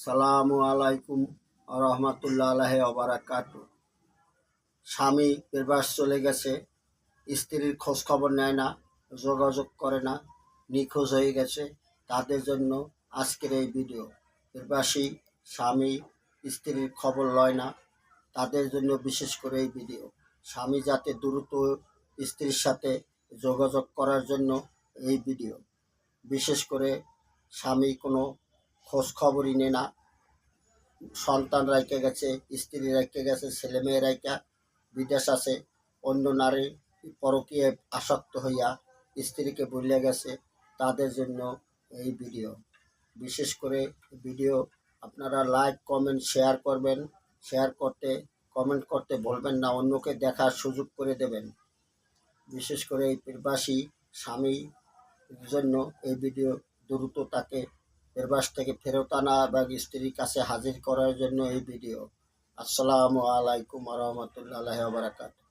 সালামু আলাইকুম রহমতুল্লাহ ওবারাকাতু। স্বামী প্রবাস চলে গেছে, স্ত্রীর খোঁজ খবর নেয় না, যোগাযোগ করে না, নিখোঁজ হয়ে গেছে। তাদের জন্য আজকের এই ভিডিও। প্রবাসী স্বামী স্ত্রীর খবর লয় না, তাদের জন্য বিশেষ করে এই ভিডিও। স্বামী যাতে দ্রুত স্ত্রীর সাথে যোগাযোগ করার জন্য এই ভিডিও। বিশেষ করে স্বামী কোনো খোঁজ খবরই নেয় না, সন্তান রাইখে গেছে, স্ত্রী রাইখে গেছে, ছেলে মেয়ে রাইখা বিদেশ আছে, অন্য নারী পরকীয়ায় আসক্ত হইয়া স্ত্রীকে ভুলে গেছে। তাদের জন্য এই ভিডিও। বিশেষ করে ভিডিও আপনারা লাইক কমেন্ট শেয়ার করবেন, শেয়ার করতে কমেন্ট করতে বলবেন না, অন্যকে দেখার সুযোগ করে দেবেন। বিশেষ করে এই প্রবাসী স্বামীর জন্য এই ভিডিও। দ্রুত তাকে প্রবাস থেকে ফেরত আনা এবং স্ত্রীর কাছে হাজির করার জন্য এই ভিডিও। আসসালামু আলাইকুম রহমতুল্লাহ ওয়া বারাকাতুহু।